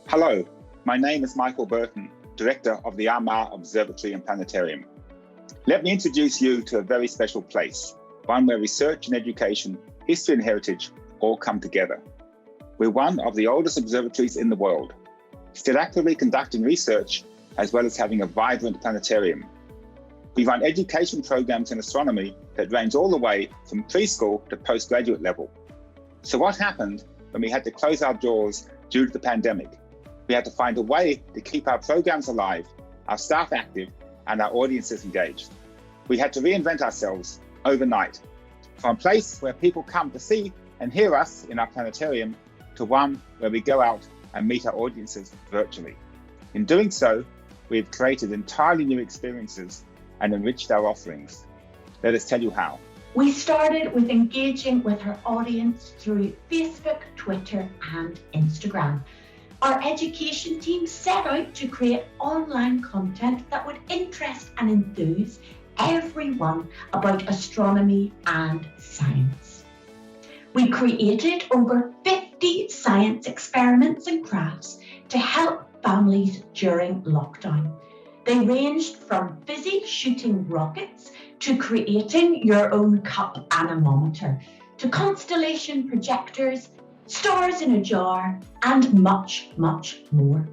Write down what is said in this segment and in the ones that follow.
Hello, my name is Michael Burton, Director of the Armagh Observatory and Planetarium. Let me introduce you to a very special place, one where research and education, history and heritage all come together. We're one of the oldest observatories in the world, still actively conducting research as well as having a vibrant planetarium. We run education programs in astronomy that range all the way from preschool to postgraduate level. So what happened when we had to close our doors due to the pandemic? We had to find a way to keep our programs alive, our staff active, and our audiences engaged. We had to reinvent ourselves overnight, from a place where people come to see and hear us in our planetarium to one where we go out and meet our audiences virtually. In doing so, we have created entirely new experiences and enriched our offerings. Let us tell you how. We started with engaging with our audience through Facebook, Twitter, and Instagram. Our education team set out to create online content that would interest and enthuse everyone about astronomy and science. We created over 50 science experiments and crafts to help families during lockdown. They ranged from busy shooting rockets to creating your own cup anemometer, to constellation projectors, stars in a jar, and much, much more.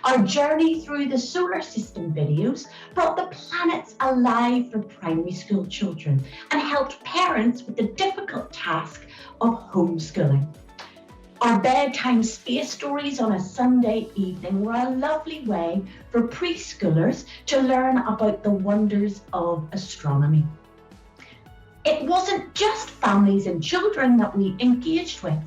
Our journey through the solar system videos brought the planets alive for primary school children and helped parents with the difficult task of homeschooling. Our bedtime space stories on a Sunday evening were a lovely way for preschoolers to learn about the wonders of astronomy. It wasn't just families and children that we engaged with.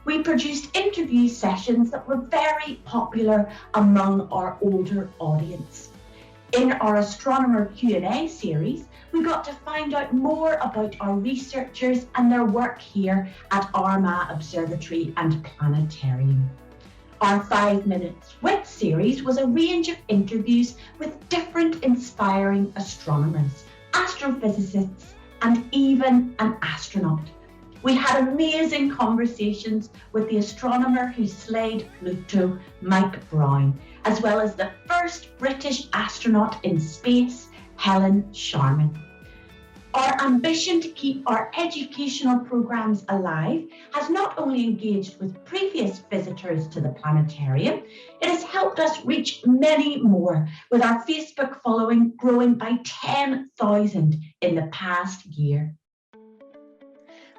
We produced interview sessions that were very popular among our older audience. In our Astronomer Q&A series, we got to find out more about our researchers and their work here at Armagh Observatory and Planetarium. Our 5 Minutes With series was a range of interviews with different inspiring astronomers, astrophysicists, and even an astronaut. We had amazing conversations with the astronomer who slayed Pluto, Mike Brown, as well as the first British astronaut in space, Helen Sharman. Our ambition to keep our educational programs alive has not only engaged with previous visitors to the planetarium, it has helped us reach many more, with our Facebook following growing by 10,000 in the past year.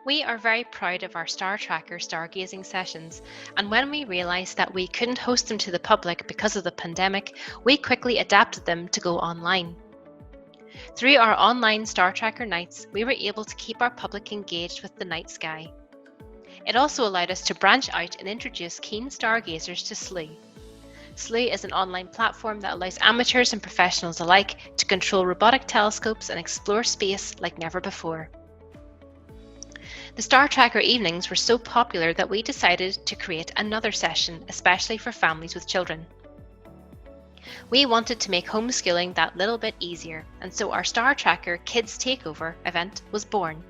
We are very proud of our Star Tracker stargazing sessions, and when we realised that we couldn't host them to the public because of the pandemic, we quickly adapted them to go online. Through our online Star Tracker nights, we were able to keep our public engaged with the night sky. It also allowed us to branch out and introduce keen stargazers to SLEW. SLEW is an online platform that allows amateurs and professionals alike to control robotic telescopes and explore space like never before. The Star Tracker evenings were so popular that we decided to create another session, especially for families with children. We wanted to make homeschooling that little bit easier, and so our Star Tracker Kids Takeover event was born.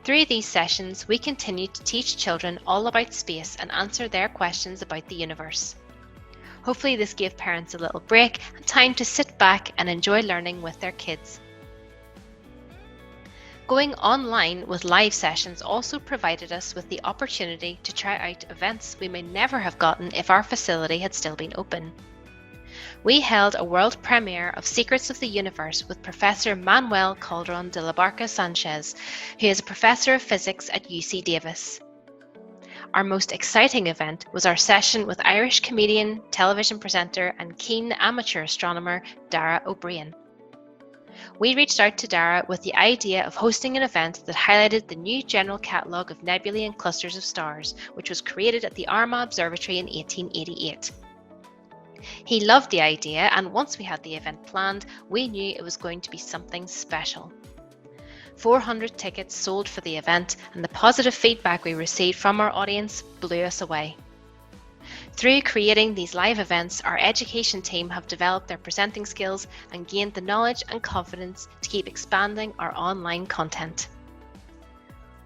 Through these sessions, we continued to teach children all about space and answer their questions about the universe. Hopefully this gave parents a little break and time to sit back and enjoy learning with their kids. Going online with live sessions also provided us with the opportunity to try out events we may never have gotten if our facility had still been open. We held a world premiere of Secrets of the Universe with Professor Manuel Calderon de la Barca Sanchez, who is a professor of physics at UC Davis. Our most exciting event was our session with Irish comedian, television presenter, and keen amateur astronomer Dara O'Brien. We reached out to Dara with the idea of hosting an event that highlighted the new general catalogue of nebulae and clusters of stars, which was created at the Armagh Observatory in 1888. He loved the idea, and once we had the event planned, we knew it was going to be something special. 400 tickets sold for the event, and the positive feedback we received from our audience blew us away. Through creating these live events, our education team have developed their presenting skills and gained the knowledge and confidence to keep expanding our online content.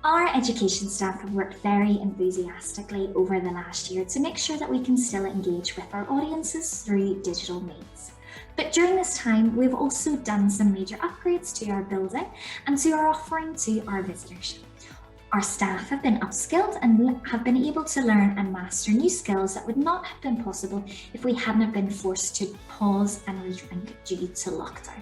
Our education staff have worked very enthusiastically over the last year to make sure that we can still engage with our audiences through digital means. But during this time, we've also done some major upgrades to our building and to our offering to our visitors. Our staff have been upskilled and have been able to learn and master new skills that would not have been possible if we hadn't been forced to pause and rethink due to lockdown.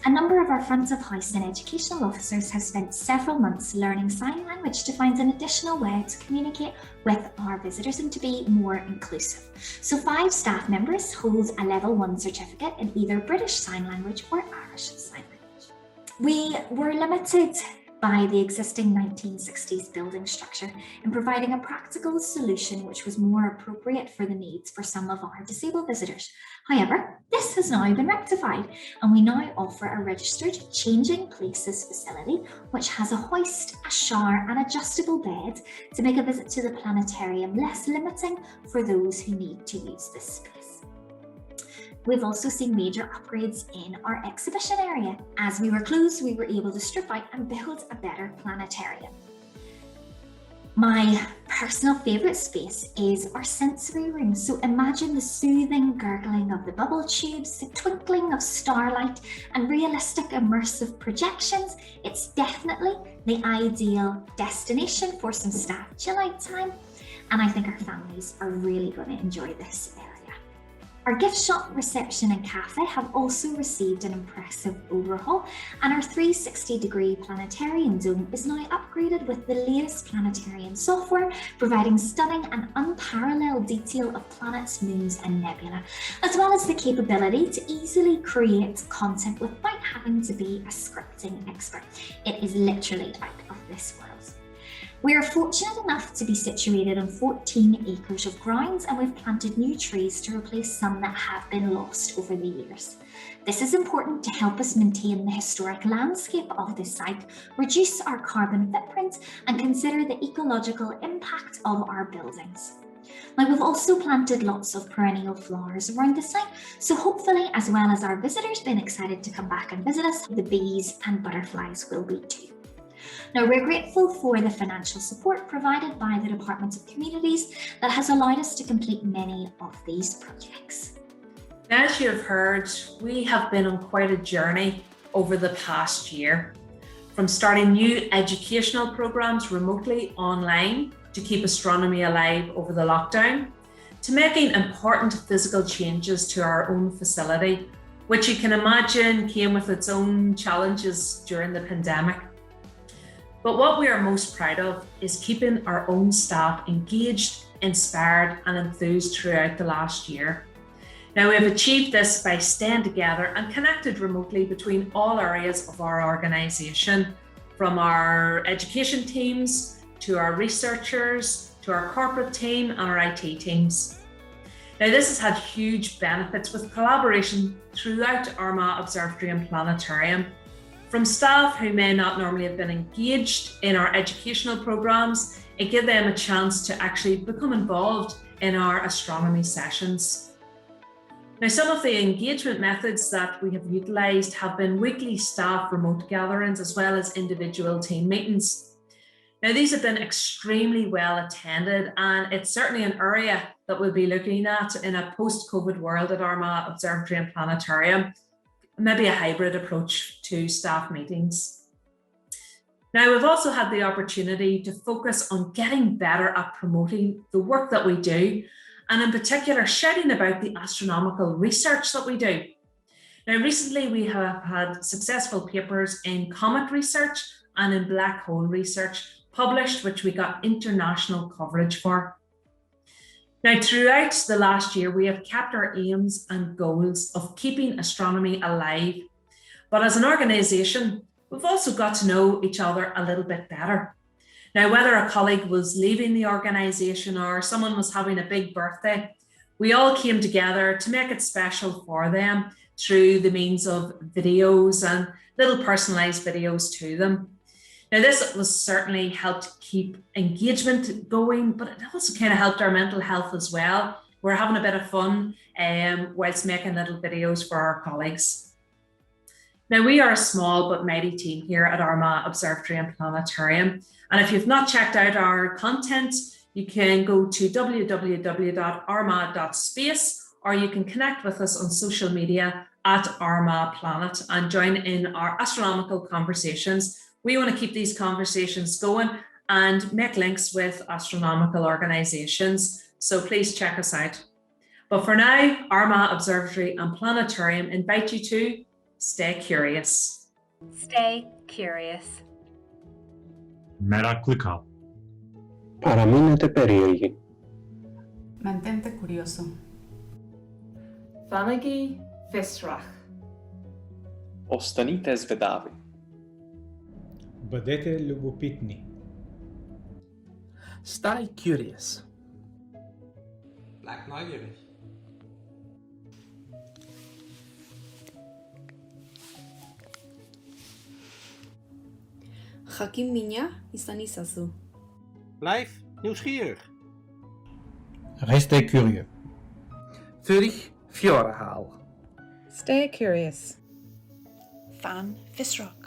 A number of our front of house and educational officers have spent several months learning sign language to find an additional way to communicate with our visitors and to be more inclusive. So 5 staff members hold a level 1 certificate in either British Sign Language or Irish Sign Language. We were limited by the existing 1960s building structure in providing a practical solution which was more appropriate for the needs for some of our disabled visitors. However, this has now been rectified and we now offer a registered changing places facility which has a hoist, a shower and adjustable bed to make a visit to the planetarium less limiting for those who need to use this space. We've also seen major upgrades in our exhibition area. As we were closed, we were able to strip out and build a better planetarium. My personal favourite space is our sensory room. So imagine the soothing gurgling of the bubble tubes, the twinkling of starlight and realistic immersive projections. It's definitely the ideal destination for some staff chill out time. And I think our families are really going to enjoy this area. Our gift shop, reception and cafe have also received an impressive overhaul, and our 360-degree planetarium dome is now upgraded with the latest planetarium software, providing stunning and unparalleled detail of planets, moons and nebula, as well as the capability to easily create content without having to be a scripting expert. It is literally out of this world. We are fortunate enough to be situated on 14 acres of grounds, and we've planted new trees to replace some that have been lost over the years. This is important to help us maintain the historic landscape of this site, reduce our carbon footprint and consider the ecological impact of our buildings. Now, we've also planted lots of perennial flowers around the site, so hopefully, as well as our visitors being excited to come back and visit us, the bees and butterflies will be too. Now, we're grateful for the financial support provided by the Department of Communities that has allowed us to complete many of these projects. As you have heard, we have been on quite a journey over the past year, from starting new educational programs remotely online to keep astronomy alive over the lockdown, to making important physical changes to our own facility, which you can imagine came with its own challenges during the pandemic. But what we are most proud of is keeping our own staff engaged, inspired and enthused throughout the last year. Now, we have achieved this by staying together and connected remotely between all areas of our organisation, from our education teams to our researchers, to our corporate team and our IT teams. Now, this has had huge benefits with collaboration throughout Armagh Observatory and Planetarium. From staff who may not normally have been engaged in our educational programs, it gave them a chance to actually become involved in our astronomy sessions. Now, some of the engagement methods that we have utilised have been weekly staff remote gatherings as well as individual team meetings. Now, these have been extremely well attended, and it's certainly an area that we'll be looking at in a post-COVID world at Armagh Observatory and Planetarium. Maybe a hybrid approach to staff meetings. Now, we've also had the opportunity to focus on getting better at promoting the work that we do, and in particular, shouting about the astronomical research that we do. Now, recently we have had successful papers in comet research and in black hole research published, which we got international coverage for. Now, throughout the last year, we have kept our aims and goals of keeping astronomy alive. But as an organisation, we've also got to know each other a little bit better. Now, whether a colleague was leaving the organisation or someone was having a big birthday, we all came together to make it special for them through the means of videos and little personalised videos to them. Now, this was certainly helped keep engagement going, but it also kind of helped our mental health as well. We're having a bit of fun whilst making little videos for our colleagues. Now, we are a small but mighty team here at Armagh Observatory and Planetarium. And if you've not checked out our content, you can go to www.armagh.space, or you can connect with us on social media at Armagh Planet and join in our astronomical conversations. We want to keep these conversations going and make links with astronomical organisations. So please check us out. But for now, Armagh Observatory and Planetarium invite you to stay curious. Stay curious. Meraklika. Παραμείνετε περίεργοι. Mantente curioso. Vanagi Visrach. Ostanite zvedavi. Бъдете любопитни. Stay curious. Bleib neugierig. Hakim Minya Isanisasu. Blijf nieuwsgierig. Restez curieux. Vurig fjorhaal. Stay curious. Van Visrach.